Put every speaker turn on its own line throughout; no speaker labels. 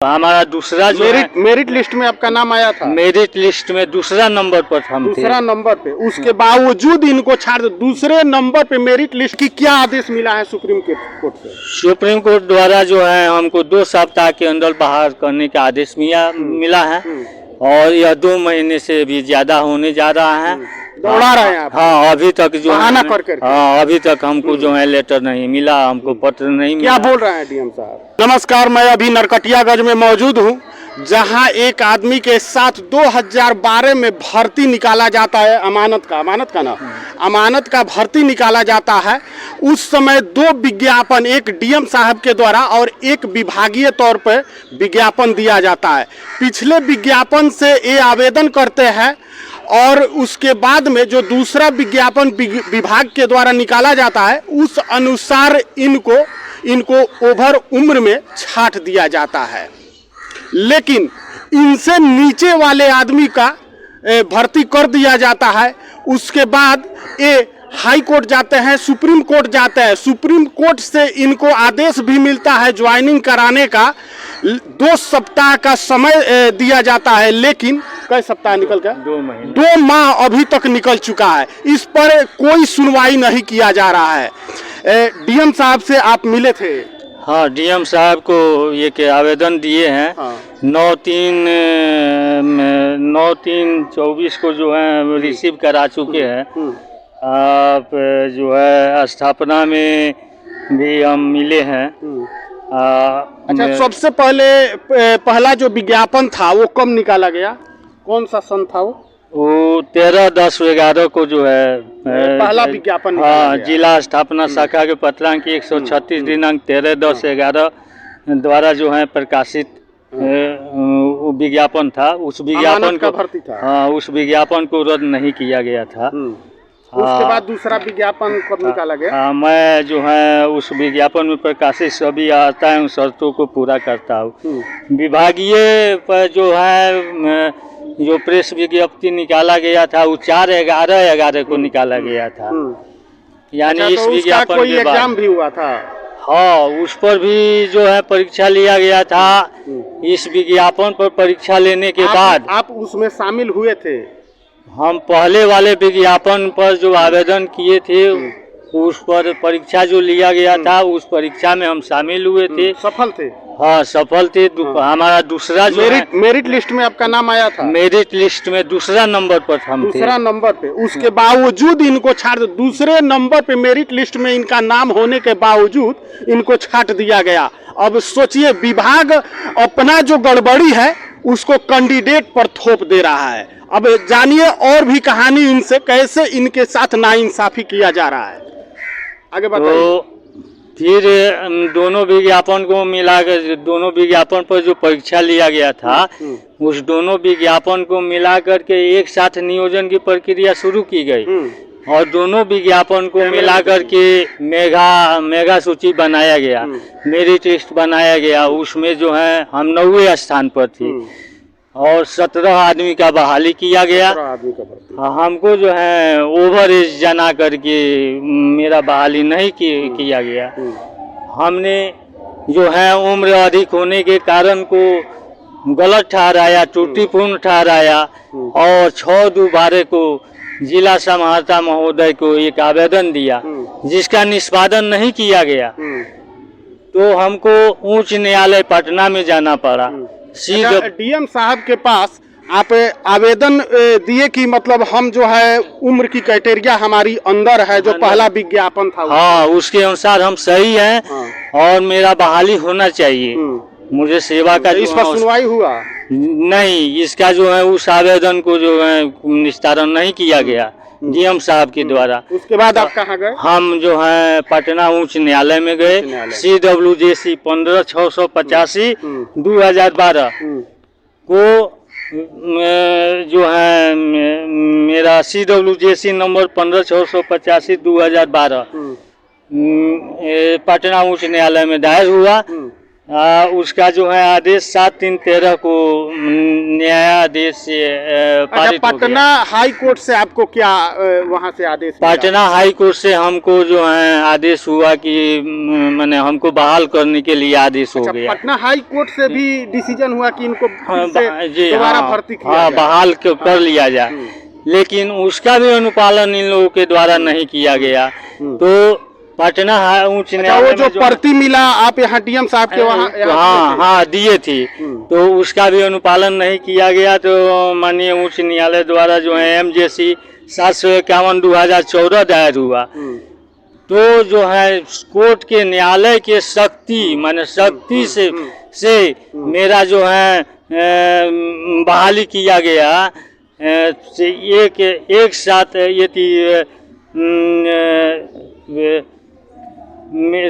हमारा दूसरा जो
मेरिट लिस्ट में आपका नाम आया था?
मेरिट लिस्ट में दूसरा नंबर पर हम थे।
दूसरा नंबर पे, उसके बावजूद इनको छाड़ दो। दूसरे नंबर पे मेरिट लिस्ट की क्या आदेश मिला है सुप्रीम कोर्ट से?
सुप्रीम कोर्ट द्वारा जो है हमको 2 सप्ताह के अंदर बाहर करने का आदेश मिला है और यह 2 महीने से भी ज्यादा होने जा रहा है।
दौड़ा रहे हैं आप?
हाँ, अभी तक जो
बहाना करके।
हाँ, अभी तक हमको जो है लेटर नहीं मिला, हमको पत्र नहीं मिला।
क्या बोल रहे हैं डीएम साहब? नमस्कार, मैं अभी नरकटियागंज में मौजूद हूँ, जहाँ एक आदमी के साथ 2012 में भर्ती निकाला जाता है, अमानत का भर्ती निकाला जाता है। उस समय 2 विज्ञापन, एक डीएम साहब के द्वारा और एक विभागीय तौर पर विज्ञापन दिया जाता है। पिछले विज्ञापन से ये आवेदन करते हैं और उसके बाद में जो दूसरा विज्ञापन विभाग के द्वारा निकाला जाता है, उस अनुसार इनको ओवर उम्र में छांट दिया जाता है। लेकिन इनसे नीचे वाले आदमी का भर्ती कर दिया जाता है। उसके बाद ये हाई कोर्ट जाते हैं, सुप्रीम कोर्ट जाते हैं। सुप्रीम कोर्ट से इनको आदेश भी मिलता है ज्वाइनिंग कराने का। 2 सप्ताह का समय दिया जाता है, लेकिन कई सप्ताह निकल गए?
2 महीने,
2 माह अभी तक निकल चुका है। इस पर कोई सुनवाई नहीं किया जा रहा है। डीएम साहब से आप मिले थे?
हाँ, डीएम साहब को ये के आवेदन दिए हैं।
हाँ।
9/3/24 को जो है रिसीव करा चुके हैं। आप जो है स्थापना में भी हम मिले हैं।
अच्छा, सबसे पहला जो विज्ञापन था वो कब निकाला गया? कौन सा सन था वो?
13/10/11 को जो है
पहला विज्ञापन।
हाँ, जिला स्थापना शाखा के पत्रांक 136 दिनांक 13/10/11 द्वारा जो है प्रकाशित विज्ञापन था। उस विज्ञापन को
भर्ती था।
हाँ, उस विज्ञापन को रद्द नहीं किया गया था।
उसके बाद दूसरा विज्ञापन कब निकाला गया?
हाँ, मैं जो है उस विज्ञापन में प्रकाशित सभी आता है उन शर्तों को पूरा करता हूँ। विभागीय पर जो है जो प्रेस विज्ञप्ति निकाला गया था वो 4/11/11 को निकाला गया था। यानी इस विज्ञापन के बाद
एग्जाम भी हुआ था।
हाँ, उस पर भी जो है परीक्षा लिया गया था। इस विज्ञापन पर परीक्षा लेने के बाद
आप उसमें शामिल हुए थे?
हम पहले वाले विज्ञापन पर जो आवेदन किए थे उस पर परीक्षा जो लिया गया था, उस परीक्षा में हम शामिल हुए थे।
सफल थे?
हाँ, सफल थे। हमारा दूसरा जो
मेरिट लिस्ट में आपका नाम आया था?
मेरिट लिस्ट में दूसरा नंबर पर हम थे।
दूसरा नंबर पे, उसके बावजूद इनको छाट, दूसरे नंबर पे मेरिट लिस्ट में इनका नाम होने के बावजूद इनको छाट दिया गया। अब सोचिए, विभाग अपना जो गड़बड़ी है उसको कैंडिडेट पर थोप दे रहा है। अब जानिए और भी कहानी इनसे, कैसे इनके साथ नाइंसाफी किया जा रहा है। आगे बताइए।
तो फिर दोनों विज्ञापन को मिलाकर, दोनों विज्ञापन पर जो परीक्षा लिया गया था उस दोनों विज्ञापन को मिलाकर के एक साथ नियोजन की प्रक्रिया शुरू की गई और दोनों विज्ञापन को मिलाकर के मेगा सूची बनाया गया, मेरिट लिस्ट बनाया गया। उसमें जो है हम 9वें स्थान पर थे और 17 आदमी का बहाली किया गया। हमको जो है ओवर एज जना करके मेरा बहाली नहीं किया गया। हमने जो है उम्र अधिक होने के कारण को गलत ठहराया, त्रुटिपूर्ण ठहराया और 6/2/12 को जिला समाहर्ता महोदय को एक आवेदन दिया जिसका निष्पादन नहीं किया गया। तो हमको उच्च न्यायालय पटना में जाना पड़ा।
डीएम साहब के पास आप आवेदन दिए कि मतलब हम जो है उम्र की क्राइटेरिया हमारी अंदर है, जो पहला विज्ञापन था
हाँ, उसके अनुसार हम सही हैं और मेरा बहाली होना चाहिए। मुझे सेवा का
इस पर सुनवाई हुआ
नहीं। इसका जो है उस आवेदन को जो है निस्तारण नहीं किया गया डीएम साहब के द्वारा।
उसके बाद आप कहाँ गए?
हम जो है पटना उच्च न्यायालय में गए। CWJC 15/685 2012 को जो है मेरा CWJC नंबर 15/685 2012 पटना उच्च न्यायालय में दायर हुआ उसका जो है आदेश 7/3/13 को न्यायाधीश से
अच्छा,
पारित हो
पटना
गया।
हाई कोर्ट से आपको क्या वहां से आदेश मिला?
पटना हाई कोर्ट से हमको जो है आदेश हुआ कि मैंने हमको बहाल करने के लिए आदेश हो
अच्छा,
गया।
पटना हाई कोर्ट से भी डिसीजन हुआ कि इनको
हाँ,
फिर से
जी
दोबारा
हाँ,
भर्ती किया
हाँ
जाए।
बहाल कर लिया जाए, लेकिन उसका भी अनुपालन इन लोगों के द्वारा नहीं किया गया। तो पटना उच्च
अच्छा, वो
न्यायालय
जो
में जो
पर्ची मिला आप यहाँ डीएम साहब के वहाँ
हाँ हाँ दिए थी, तो उसका भी अनुपालन नहीं किया गया। तो माननीय उच्च न्यायालय द्वारा जो है MJC 751/2014 दायर हुआ। तो जो है कोर्ट के न्यायालय के शक्ति माने शक्ति से मेरा जो है बहाली किया गया। से एक साथ ये थी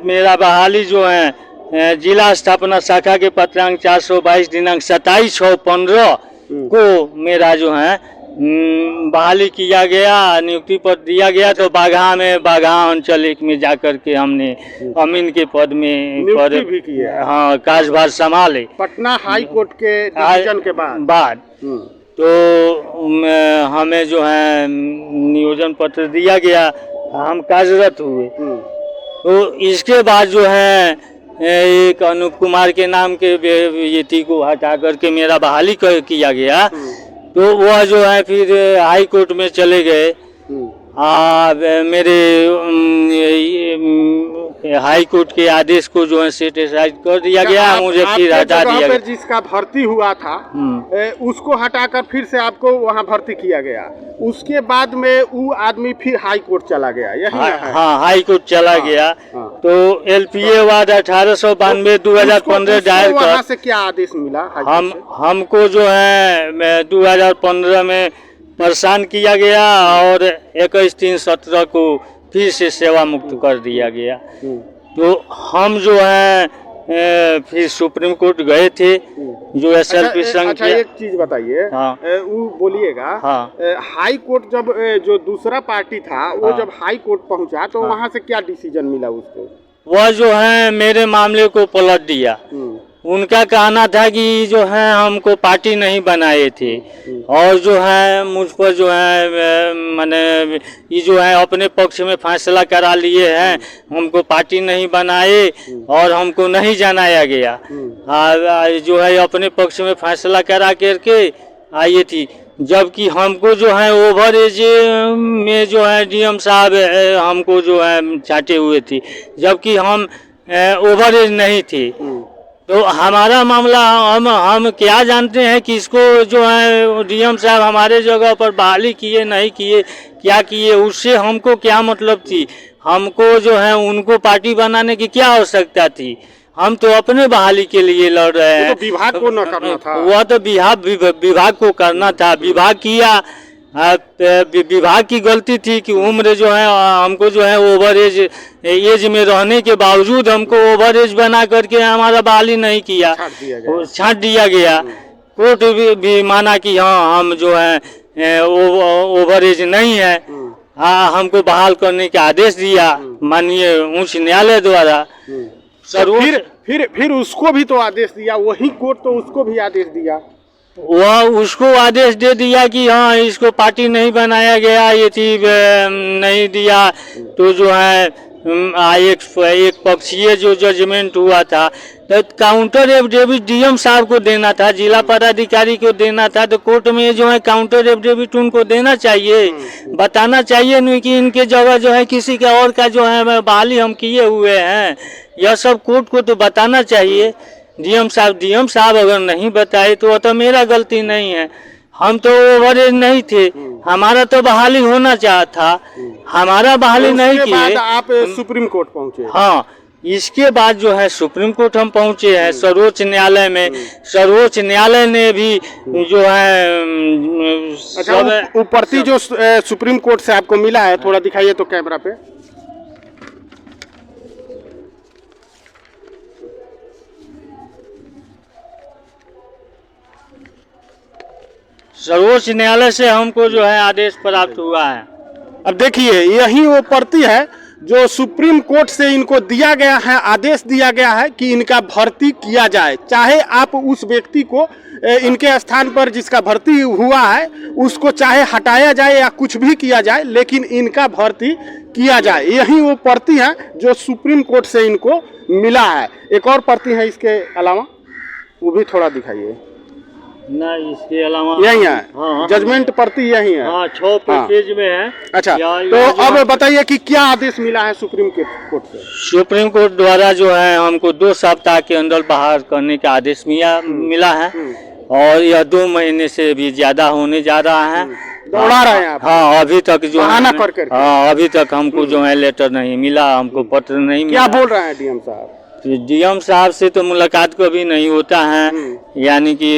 मेरा बहाली जो है जिला स्थापना शाखा के पत्रांक 422 दिनांक 27/6/15 को मेरा जो है बहाली किया गया, नियुक्ति पत्र दिया गया। तो बाघा अंचल 1 में जाकर के हमने अमीन के पद में
नियुक्ति भी की है।
हाँ कार्यभार संभाले
पटना हाई कोर्ट के डिसीजन के बाद।
तो हमें जो है नियोजन पत्र दिया गया, हम कार्यरत हुए। तो इसके बाद जो है एक अनूप कुमार के नाम के व्यक्ति को हटा करके मेरा बहाली किया गया। तो वह जो है फिर हाई कोर्ट में चले गए। मेरे हाई कोर्ट के आदेश को जो है सेटिस्फाइड कर दिया गया, मुझे फिर हटा दिया गया।
जिसका भर्ती हुआ था उसको हटाकर फिर से आपको वहाँ भर्ती किया गया। उसके बाद में वो आदमी फिर हाई कोर्ट चला गया, यही ना है?
हाँ हाई कोर्ट चला गया। तो LPA वाद 1892/2015 दायर कर
वहाँ से क्या आदेश मिला?
हमको जो है 2015 में परेशान किया गया और 21/3/17 को फिर से सेवा मुक्त कर दिया गया। तो हम जो है फिर सुप्रीम कोर्ट गए थे, जो SLP संघ।
अच्छा, एक चीज बताइए।
हाँ।
वो बोलिएगा।
हाँ।
हाई कोर्ट जब जो दूसरा पार्टी था वो
हाँ।
जब हाई कोर्ट पहुंचा तो वहाँ से क्या डिसीजन मिला उसको?
वह जो है मेरे मामले को पलट दिया। उनका कहना था कि जो है हमको पार्टी नहीं बनाए थे और जो है मुझ पर जो है मैंने ये जो है अपने पक्ष में फैसला करा लिए हैं, हमको पार्टी नहीं बनाए और हमको नहीं जनाया गया। जो है अपने पक्ष में फैसला करा करके आई थी, जबकि हमको जो है ओवर एज में जो है DM साहब हमको जो है चाटे हुए थे, जबकि हम ओवर एज नहीं थे। तो हमारा मामला हम क्या जानते हैं कि इसको जो है DM साहब हमारे जगह पर बहाली किए नहीं किए, क्या किए, उससे हमको क्या मतलब थी? हमको जो है उनको पार्टी बनाने की क्या आवश्यकता थी? हम तो अपने बहाली के लिए लड़ रहे हैं।
तो विभाग को न करना था।
वह तो विभाग को करना था, विभाग किया। विभाग की गलती थी कि उम्र जो है हमको जो है ओवर एज में रहने के बावजूद हमको ओवर एज बना करके हमारा बहाली नहीं किया, छांट दिया गया। कोर्ट भी माना कि हाँ हम जो है ओवर एज नहीं है। हाँ, हमको बहाल करने का आदेश दिया माननीय उच्च न्यायालय द्वारा।
फिर उसको भी तो आदेश दिया, वही कोर्ट तो उसको भी आदेश दिया।
वह उसको आदेश दे दिया कि हाँ इसको पार्टी नहीं बनाया गया, ये थी नहीं दिया। तो जो है एक पक्षीय जो जजमेंट हुआ था, तो काउंटर एफिडेविट DM साहब को देना था, जिला पदाधिकारी को देना था। तो कोर्ट में जो है काउंटर एफिडेविट उनको देना चाहिए, बताना चाहिए नहीं कि इनके जगह जो है किसी के और का जो है बहाली हम किए हुए हैं। यह सब कोर्ट को तो बताना चाहिए। DM साहब अगर नहीं बताए तो वह तो मेरा गलती नहीं है, हम तो ओवर एज नहीं थे, हमारा तो बहाली होना था, हमारा बहाली नहीं किए।
आप सुप्रीम कोर्ट पहुंचे?
हाँ, इसके बाद जो है सुप्रीम कोर्ट हम पहुंचे हैं, सर्वोच्च न्यायालय में। सर्वोच्च न्यायालय ने भी जो है
ऊपरती जो सुप्रीम कोर्ट से आपको मिला है, थोड़ा दिखाइए तो कैमरा पे।
सर्वोच्च न्यायालय से हमको जो है आदेश प्राप्त हुआ है।
अब देखिए यही वो प्रति है जो सुप्रीम कोर्ट से इनको दिया गया है, आदेश दिया गया है कि इनका भर्ती किया जाए, चाहे आप उस व्यक्ति को इनके स्थान पर जिसका भर्ती हुआ है उसको चाहे हटाया जाए या कुछ भी किया जाए, लेकिन इनका भर्ती किया जाए। यही वो प्रति है जो सुप्रीम कोर्ट से इनको मिला है। एक और प्रति है इसके अलावा, वो भी थोड़ा दिखाइए।
ना इसके अलावा
यही है,
हाँ,
जजमेंट प्रति यही है।
हाँ, 6 पेज में है।
अच्छा, तो अब बताइए कि क्या आदेश मिला है सुप्रीम कोर्ट से?
सुप्रीम कोर्ट द्वारा जो है हमको 2 सप्ताह के अंदर बाहर करने का आदेश मिला है और यह 2 महीने से भी ज्यादा होने जा रहा है।
दौड़ा रहे हैं आप?
हाँ, अभी तक जो
बहाना कर
हाँ, अभी तक हमको जो है लेटर नहीं मिला, हमको पत्र नहीं मिला।
क्या बोल रहे हैं डीएम साहब?
डीएम साहब से तो मुलाकात कभी नहीं होता है, यानी कि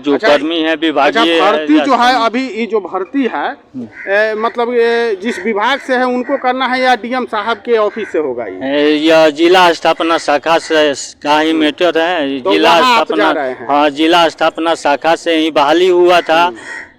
जो कर्मी है विभागीय
भर्ती जो है अभी ये जो भर्ती है मतलब ये जिस विभाग से है उनको करना है या डीएम साहब के ऑफिस से होगा?
यह जिला स्थापना शाखा से का ही मैटर है।
तो
जिला स्थापना, हाँ, जिला स्थापना शाखा से ही बहाली हुआ था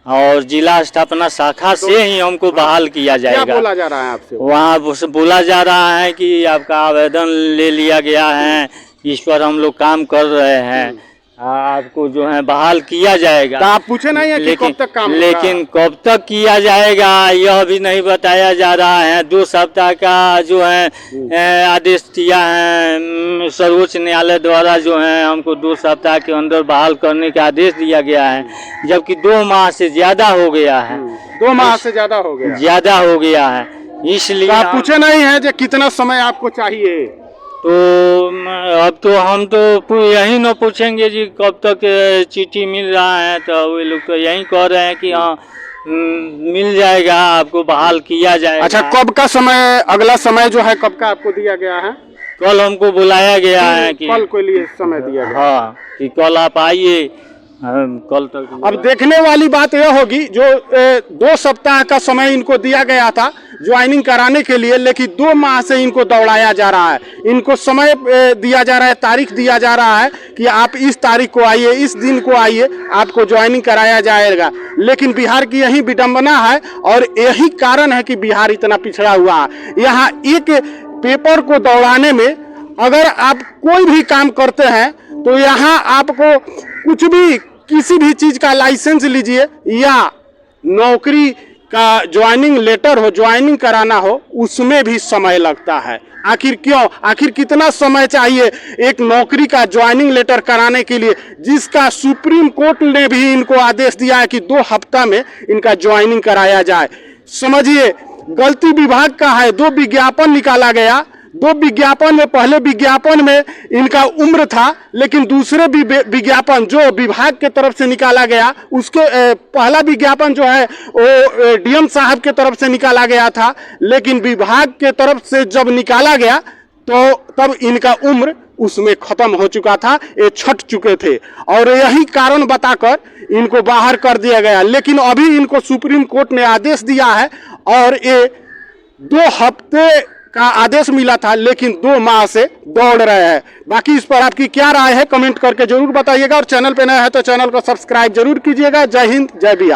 और जिला स्थापना शाखा से ही हमको बहाल किया जाएगा।
क्या बोला जा रहा है आपसे?
वहाँ बोला जा रहा है कि आपका आवेदन ले लिया गया है, इस पर हम लोग काम कर रहे हैं, आपको जो है बहाल किया जाएगा।
तो आप पूछे नहीं है कि कब तक काम होगा?
लेकिन कब तक किया जाएगा यह भी नहीं बताया जा रहा है। 2 सप्ताह का जो है आदेश दिया है सर्वोच्च न्यायालय द्वारा, जो है हमको 2 सप्ताह के अंदर बहाल करने का आदेश दिया गया है, जबकि 2 माह से ज्यादा हो गया है।
2 माह से ज्यादा हो गया
है, इसलिए
तो आप पूछे नहीं है कि कितना समय आपको चाहिए?
तो अब तो हम तो यही न पूछेंगे जी कब तक चिट्ठी मिल रहा है, तो वे लोग तो यही कह रहे हैं कि हाँ मिल जाएगा, आपको बहाल किया जाएगा।
अच्छा, कब का समय, अगला समय जो है कब का आपको दिया गया है?
कल हमको बुलाया गया है कि
कल के लिए समय दिया गया।
हाँ, कि कल आप आइए, कल तक।
अब देखने वाली बात यह होगी जो 2 सप्ताह का समय इनको दिया गया था ज्वाइनिंग कराने के लिए, लेकिन 2 माह से इनको दौड़ाया जा रहा है। इनको समय दिया जा रहा है, तारीख दिया जा रहा है कि आप इस तारीख को आइए, इस दिन को आइए, आपको ज्वाइनिंग कराया जाएगा। लेकिन बिहार की यही विडंबना है और यही कारण है कि बिहार इतना पिछड़ा हुआ है। यहाँ एक पेपर को दौड़ाने में अगर आप कोई भी काम करते हैं तो यहाँ आपको कुछ भी, किसी भी चीज का लाइसेंस लीजिए या नौकरी का ज्वाइनिंग लेटर हो, ज्वाइनिंग कराना हो, उसमें भी समय लगता है। आखिर क्यों? आखिर कितना समय चाहिए एक नौकरी का ज्वाइनिंग लेटर कराने के लिए, जिसका सुप्रीम कोर्ट ने भी इनको आदेश दिया है कि 2 हफ्ता में इनका ज्वाइनिंग कराया जाए। समझिए, गलती विभाग का है। 2 विज्ञापन निकाला गया, 2 विज्ञापन में, पहले विज्ञापन में इनका उम्र था, लेकिन दूसरे विज्ञापन जो विभाग के तरफ से निकाला गया, उसके पहला विज्ञापन जो है वो डीएम साहब के तरफ से निकाला गया था, लेकिन विभाग के तरफ से जब निकाला गया तो तब इनका उम्र उसमें खत्म हो चुका था, ये छट चुके थे और यही कारण बताकर इनको बाहर कर दिया गया। लेकिन अभी इनको सुप्रीम कोर्ट ने आदेश दिया है और ये 2 हफ्ते का आदेश मिला था, लेकिन 2 माह से दौड़ रहे हैं। बाकी इस पर आपकी क्या राय है कमेंट करके जरूर बताइएगा और चैनल पे नया है तो चैनल को सब्सक्राइब जरूर कीजिएगा। जय हिंद, जय बिहार।